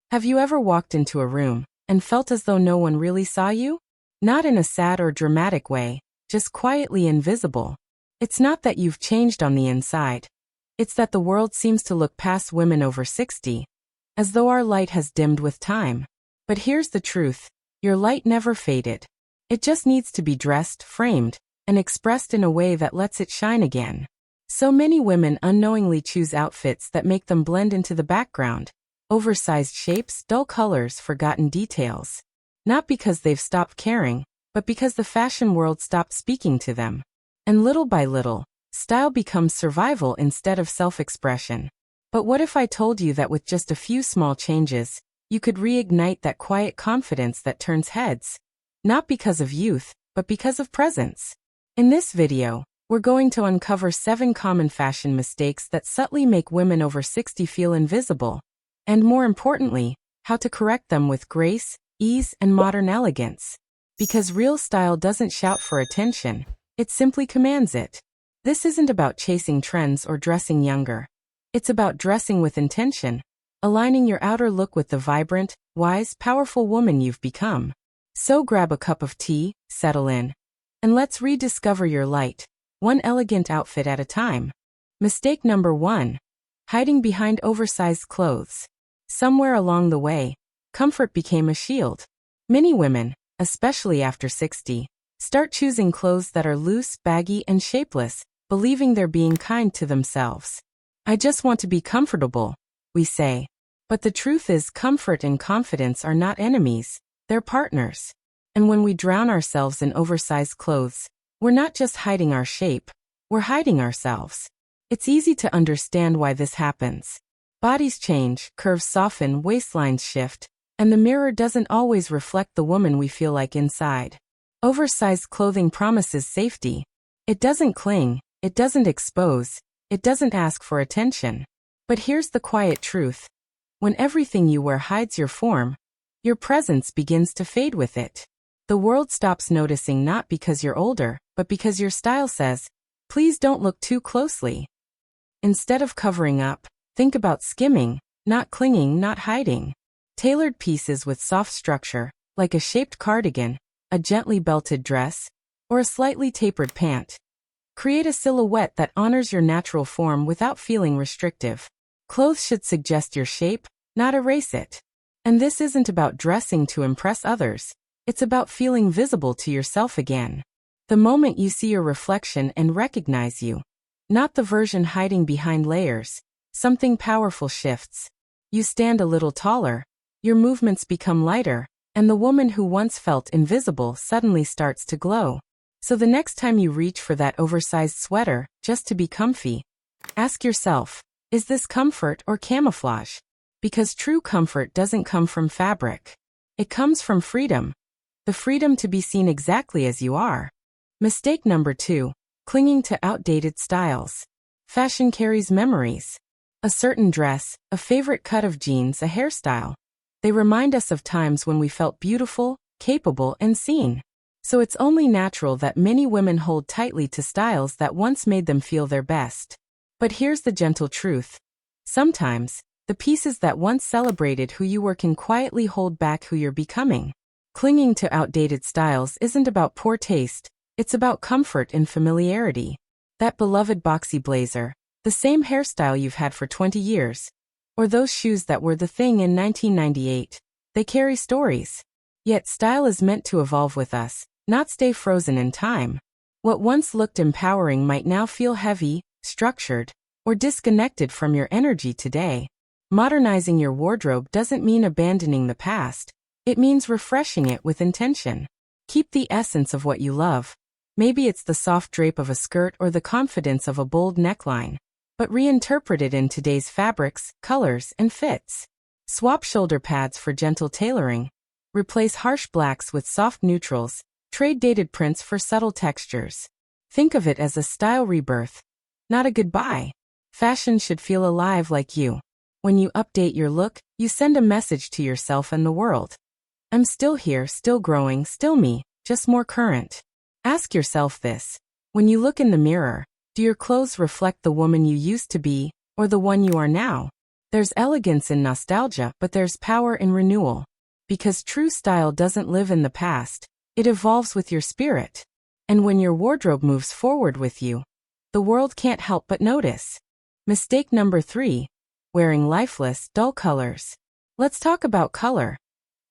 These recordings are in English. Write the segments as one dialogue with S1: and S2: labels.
S1: Have you ever walked into a room and felt as though no one really saw you? Not in a sad or dramatic way, just quietly invisible. It's not that you've changed on the inside. It's that the world seems to look past women over 60, as though our light has dimmed with time. But here's the truth. Your light never faded. It just needs to be dressed, framed, and expressed in a way that lets it shine again. So many women unknowingly choose outfits that make them blend into the background. Oversized shapes, dull colors, forgotten details. Not because they've stopped caring, but because the fashion world stopped speaking to them. And little by little, style becomes survival instead of self-expression. But what if I told you that with just a few small changes, you could reignite that quiet confidence that turns heads? Not because of youth, but because of presence. In this video, we're going to uncover 7 common fashion mistakes that subtly make women over 60 feel invisible. And more importantly, how to correct them with grace, ease, and modern elegance. Because real style doesn't shout for attention, it simply commands it. This isn't about chasing trends or dressing younger. It's about dressing with intention, aligning your outer look with the vibrant, wise, powerful woman you've become. So grab a cup of tea, settle in, and let's rediscover your light, one elegant outfit at a time. Mistake number 1. Hiding behind oversized clothes. Somewhere along the way, comfort became a shield. Many women, especially after 60, start choosing clothes that are loose, baggy, and shapeless, believing they're being kind to themselves. I just want to be comfortable, we say. But the truth is, comfort and confidence are not enemies, they're partners. And when we drown ourselves in oversized clothes, we're not just hiding our shape, we're hiding ourselves. It's easy to understand why this happens. Bodies change, curves soften, waistlines shift, and the mirror doesn't always reflect the woman we feel like inside. Oversized clothing promises safety. It doesn't cling, it doesn't expose, it doesn't ask for attention. But here's the quiet truth. When everything you wear hides your form, your presence begins to fade with it. The world stops noticing not because you're older, but because your style says, please don't look too closely. Instead of covering up, think about skimming, not clinging, not hiding. Tailored pieces with soft structure, like a shaped cardigan, a gently belted dress, or a slightly tapered pant. Create a silhouette that honors your natural form without feeling restrictive. Clothes should suggest your shape, not erase it. And this isn't about dressing to impress others. It's about feeling visible to yourself again. The moment you see your reflection and recognize you, not the version hiding behind layers, something powerful shifts. You stand a little taller, your movements become lighter, and the woman who once felt invisible suddenly starts to glow. So the next time you reach for that oversized sweater, just to be comfy, ask yourself, is this comfort or camouflage? Because true comfort doesn't come from fabric. It comes from freedom. The freedom to be seen exactly as you are. Mistake number 2. Clinging to outdated styles. Fashion carries memories. A certain dress, a favorite cut of jeans, a hairstyle. They remind us of times when we felt beautiful, capable, and seen. So it's only natural that many women hold tightly to styles that once made them feel their best. But here's the gentle truth. Sometimes, the pieces that once celebrated who you were can quietly hold back who you're becoming. Clinging to outdated styles isn't about poor taste, it's about comfort and familiarity. That beloved boxy blazer, the same hairstyle you've had for 20 years, or those shoes that were the thing in 1998, they carry stories. Yet style is meant to evolve with us, not stay frozen in time. What once looked empowering might now feel heavy, structured, or disconnected from your energy today. Modernizing your wardrobe doesn't mean abandoning the past, it means refreshing it with intention. Keep the essence of what you love. Maybe it's the soft drape of a skirt or the confidence of a bold neckline. But reinterpret it in today's fabrics, colors, and fits. Swap shoulder pads for gentle tailoring. Replace harsh blacks with soft neutrals. Trade dated prints for subtle textures. Think of it as a style rebirth, not a goodbye. Fashion should feel alive like you. When you update your look, you send a message to yourself and the world. I'm still here, still growing, still me, just more current. Ask yourself this. When you look in the mirror, do your clothes reflect the woman you used to be, or the one you are now? There's elegance in nostalgia, but there's power in renewal. Because true style doesn't live in the past, it evolves with your spirit. And when your wardrobe moves forward with you, the world can't help but notice. Mistake number 3. Wearing lifeless, dull colors. Let's talk about color.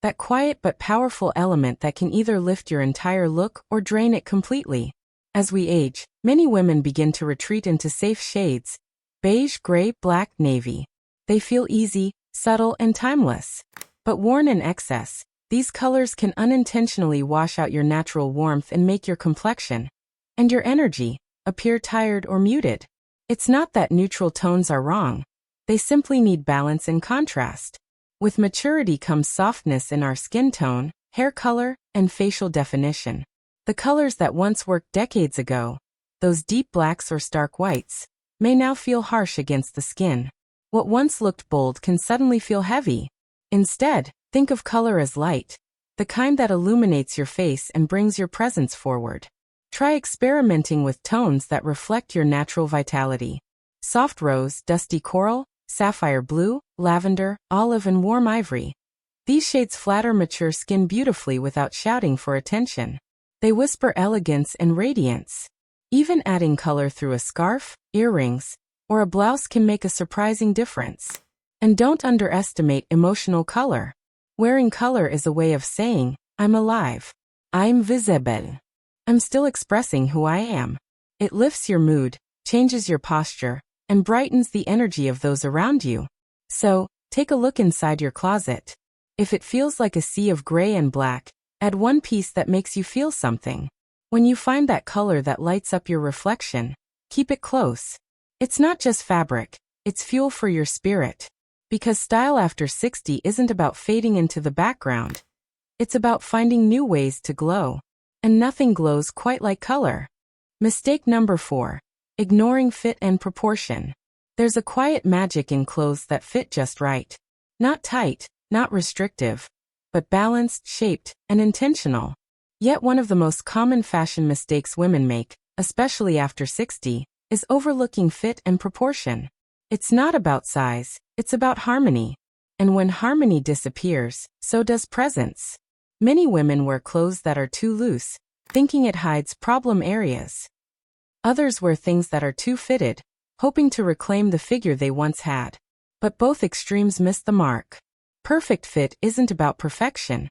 S1: That quiet but powerful element that can either lift your entire look or drain it completely. As we age, many women begin to retreat into safe shades: beige, gray, black, navy. They feel easy, subtle, and timeless. But worn in excess, these colors can unintentionally wash out your natural warmth and make your complexion and your energy appear tired or muted. It's not that neutral tones are wrong. They simply need balance and contrast. With maturity comes softness in our skin tone, hair color, and facial definition. The colors that once worked decades ago, those deep blacks or stark whites, may now feel harsh against the skin. What once looked bold can suddenly feel heavy. Instead, think of color as light, the kind that illuminates your face and brings your presence forward. Try experimenting with tones that reflect your natural vitality. Soft rose, dusty coral, sapphire blue, lavender, olive, and warm ivory. These shades flatter mature skin beautifully without shouting for attention. They whisper elegance and radiance. Even adding color through a scarf, earrings, or a blouse can make a surprising difference. And don't underestimate emotional color. Wearing color is a way of saying, I'm alive. I'm visible. I'm still expressing who I am. It lifts your mood, changes your posture, and brightens the energy of those around you. So, take a look inside your closet. If it feels like a sea of gray and black, add one piece that makes you feel something. When you find that color that lights up your reflection, keep it close. It's not just fabric, it's fuel for your spirit. Because style after 60 isn't about fading into the background. It's about finding new ways to glow. And nothing glows quite like color. Mistake number 4. Ignoring fit and proportion. There's a quiet magic in clothes that fit just right. Not tight, not restrictive, but balanced, shaped, and intentional. Yet one of the most common fashion mistakes women make, especially after 60, is overlooking fit and proportion. It's not about size, it's about harmony. And when harmony disappears, so does presence. Many women wear clothes that are too loose, thinking it hides problem areas. Others wear things that are too fitted, hoping to reclaim the figure they once had. But both extremes miss the mark. Perfect fit isn't about perfection.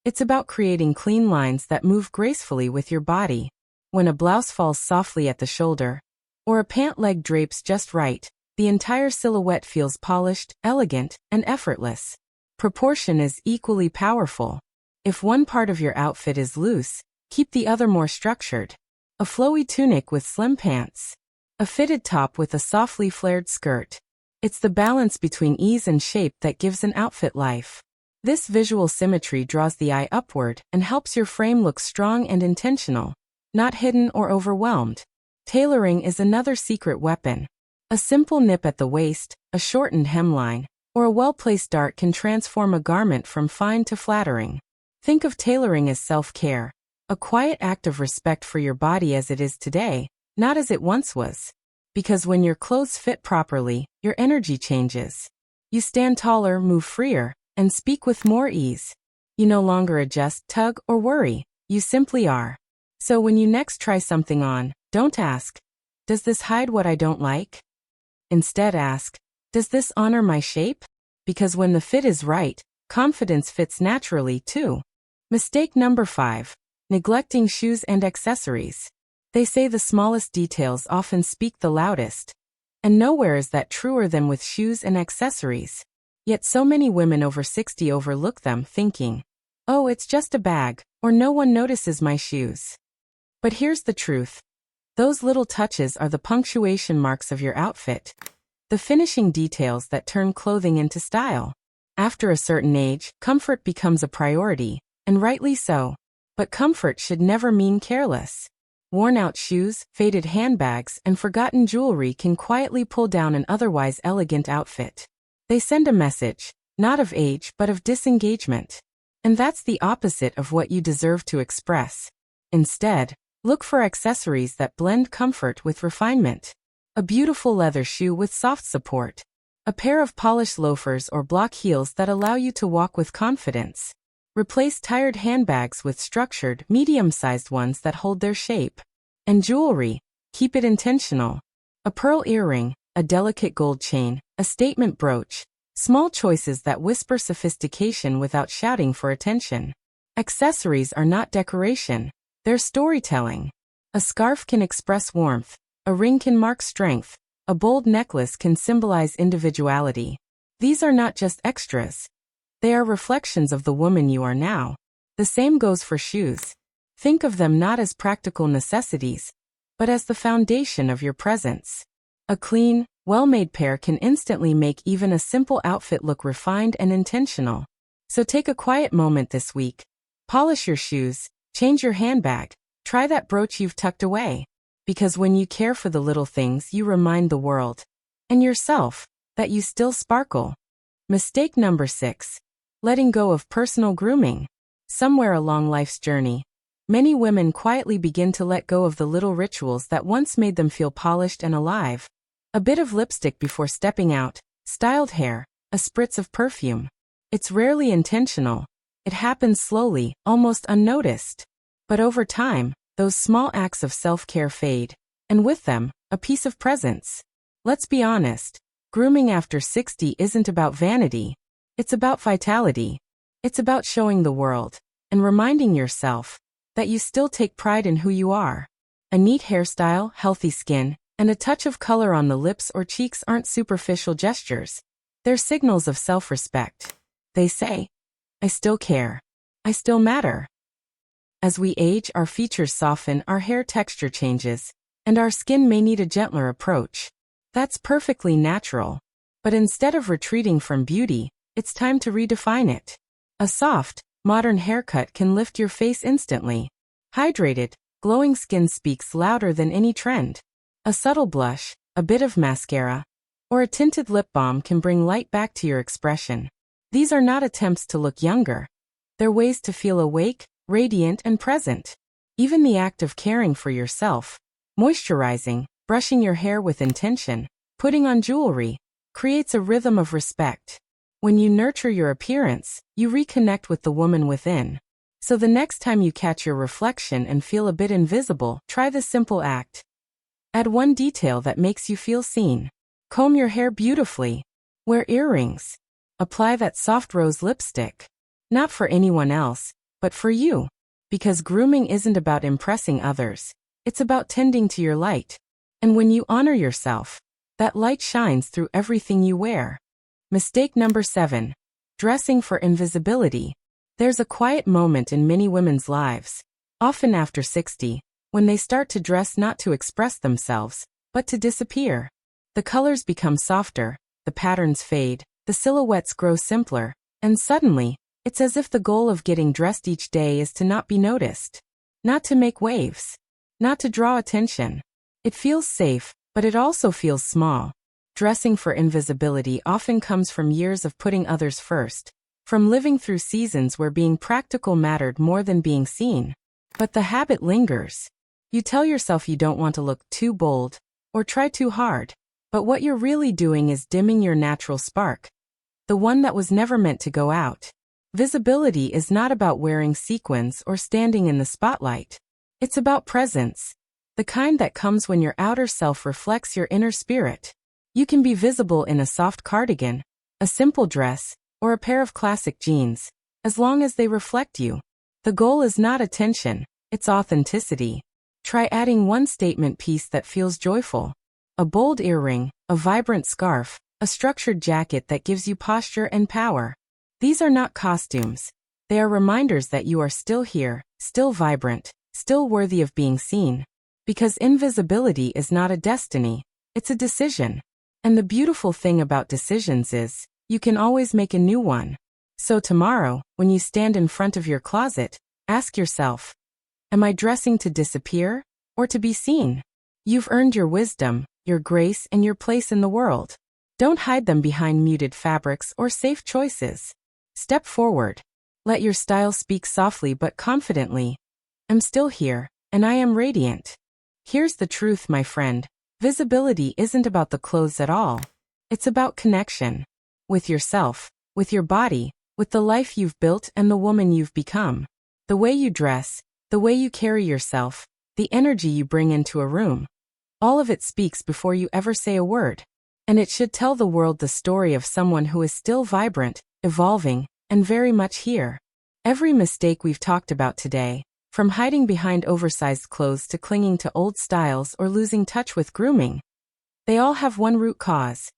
S1: It's about creating clean lines that move gracefully with your body. When a blouse falls softly at the shoulder, or a pant leg drapes just right, the entire silhouette feels polished, elegant, and effortless. Proportion is equally powerful. If one part of your outfit is loose, keep the other more structured. A flowy tunic with slim pants. A fitted top with a softly flared skirt. It's the balance between ease and shape that gives an outfit life. This visual symmetry draws the eye upward and helps your frame look strong and intentional, not hidden or overwhelmed. Tailoring is another secret weapon. A simple nip at the waist, a shortened hemline, or a well-placed dart can transform a garment from fine to flattering. Think of tailoring as self-care, a quiet act of respect for your body as it is today, not as it once was. Because when your clothes fit properly, your energy changes. You stand taller, move freer, and speak with more ease. You no longer adjust, tug, or worry. You simply are. So when you next try something on, don't ask, does this hide what I don't like? Instead ask, does this honor my shape? Because when the fit is right, confidence fits naturally too. Mistake number 5. Neglecting shoes and accessories. They say the smallest details often speak the loudest. And nowhere is that truer than with shoes and accessories. Yet so many women over 60 overlook them, thinking, oh, it's just a bag, or no one notices my shoes. But here's the truth. Those little touches are the punctuation marks of your outfit. The finishing details that turn clothing into style. After a certain age, comfort becomes a priority, and rightly so. But comfort should never mean careless. Worn-out shoes, faded handbags, and forgotten jewelry can quietly pull down an otherwise elegant outfit. They send a message, not of age but of disengagement. And that's the opposite of what you deserve to express. Instead, look for accessories that blend comfort with refinement. A beautiful leather shoe with soft support. A pair of polished loafers or block heels that allow you to walk with confidence. Replace tired handbags with structured, medium-sized ones that hold their shape. And jewelry. Keep it intentional. A pearl earring, a delicate gold chain, a statement brooch. Small choices that whisper sophistication without shouting for attention. Accessories are not decoration. They're storytelling. A scarf can express warmth. A ring can mark strength. A bold necklace can symbolize individuality. These are not just extras. They are reflections of the woman you are now. The same goes for shoes. Think of them not as practical necessities, but as the foundation of your presence. A clean, well-made pair can instantly make even a simple outfit look refined and intentional. So take a quiet moment this week. Polish your shoes, change your handbag, try that brooch you've tucked away. Because when you care for the little things, you remind the world and yourself that you still sparkle. Mistake number 6. Letting go of personal grooming. Somewhere along life's journey, many women quietly begin to let go of the little rituals that once made them feel polished and alive. A bit of lipstick before stepping out, styled hair, a spritz of perfume. It's rarely intentional. It happens slowly, almost unnoticed. But over time, those small acts of self-care fade, and with them, a piece of presence. Let's be honest, grooming after 60 isn't about vanity. It's about vitality. It's about showing the world, and reminding yourself, that you still take pride in who you are. A neat hairstyle, healthy skin, and a touch of color on the lips or cheeks aren't superficial gestures. They're signals of self-respect. They say, I still care. I still matter. As we age, our features soften, our hair texture changes, and our skin may need a gentler approach. That's perfectly natural. But instead of retreating from beauty, it's time to redefine it. A soft, modern haircut can lift your face instantly. Hydrated, glowing skin speaks louder than any trend. A subtle blush, a bit of mascara, or a tinted lip balm can bring light back to your expression. These are not attempts to look younger. They're ways to feel awake, radiant, and present. Even the act of caring for yourself, moisturizing, brushing your hair with intention, putting on jewelry, creates a rhythm of respect. When you nurture your appearance, you reconnect with the woman within. So the next time you catch your reflection and feel a bit invisible, try this simple act. Add one detail that makes you feel seen. Comb your hair beautifully. Wear earrings. Apply that soft rose lipstick. Not for anyone else, but for you. Because grooming isn't about impressing others. It's about tending to your light. And when you honor yourself, that light shines through everything you wear. Mistake number 7. Dressing for invisibility. There's a quiet moment in many women's lives, often after 60, when they start to dress not to express themselves, but to disappear. The colors become softer, the patterns fade, the silhouettes grow simpler, and suddenly, it's as if the goal of getting dressed each day is to not be noticed. Not to make waves. Not to draw attention. It feels safe, but it also feels small. Dressing for invisibility often comes from years of putting others first, from living through seasons where being practical mattered more than being seen. But the habit lingers. You tell yourself you don't want to look too bold, or try too hard, but what you're really doing is dimming your natural spark, the one that was never meant to go out. Visibility is not about wearing sequins or standing in the spotlight. It's about presence, the kind that comes when your outer self reflects your inner spirit. You can be visible in a soft cardigan, a simple dress, or a pair of classic jeans, as long as they reflect you. The goal is not attention, it's authenticity. Try adding one statement piece that feels joyful. A bold earring, a vibrant scarf, a structured jacket that gives you posture and power. These are not costumes. They are reminders that you are still here, still vibrant, still worthy of being seen. Because invisibility is not a destiny, it's a decision. And the beautiful thing about decisions is, you can always make a new one. So tomorrow, when you stand in front of your closet, ask yourself, am I dressing to disappear, or to be seen? You've earned your wisdom, your grace, and your place in the world. Don't hide them behind muted fabrics or safe choices. Step forward. Let your style speak softly but confidently. I'm still here, and I am radiant. Here's the truth, my friend. Visibility isn't about the clothes at all. It's about connection. With yourself, with your body, with the life you've built and the woman you've become. The way you dress, the way you carry yourself, the energy you bring into a room. All of it speaks before you ever say a word. And it should tell the world the story of someone who is still vibrant, evolving, and very much here. Every mistake we've talked about today, from hiding behind oversized clothes to clinging to old styles or losing touch with grooming, they all have one root cause: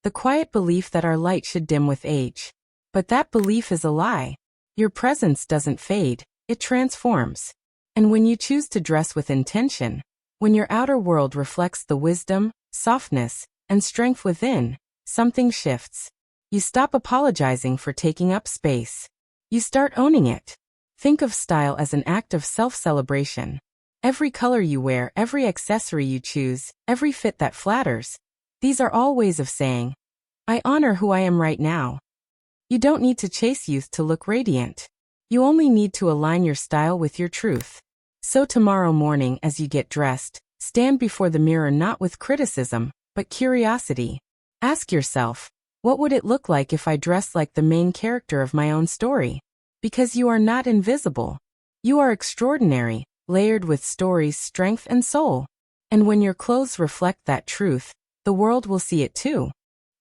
S1: the quiet belief that our light should dim with age. But that belief is a lie. Your presence doesn't fade, it transforms. And when you choose to dress with intention, when your outer world reflects the wisdom, softness, and strength within, something shifts. You stop apologizing for taking up space. You start owning it. Think of style as an act of self-celebration. Every color you wear, every accessory you choose, every fit that flatters. These are all ways of saying, I honor who I am right now. You don't need to chase youth to look radiant. You only need to align your style with your truth. So tomorrow morning as you get dressed, stand before the mirror not with criticism, but curiosity. Ask yourself, what would it look like if I dressed like the main character of my own story? Because you are not invisible. You are extraordinary, layered with stories, strength, and soul. And when your clothes reflect that truth, the world will see it too.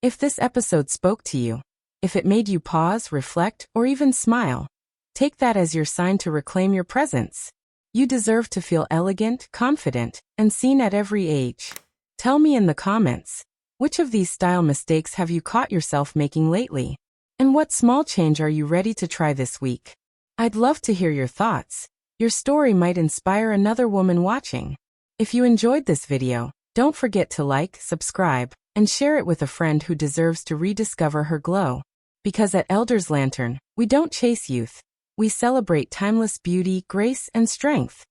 S1: If this episode spoke to you, if it made you pause, reflect, or even smile, take that as your sign to reclaim your presence. You deserve to feel elegant, confident, and seen at every age. Tell me in the comments, which of these style mistakes have you caught yourself making lately? And what small change are you ready to try this week? I'd love to hear your thoughts. Your story might inspire another woman watching. If you enjoyed this video, don't forget to like, subscribe, and share it with a friend who deserves to rediscover her glow. Because at Elders Lantern, we don't chase youth. We celebrate timeless beauty, grace, and strength.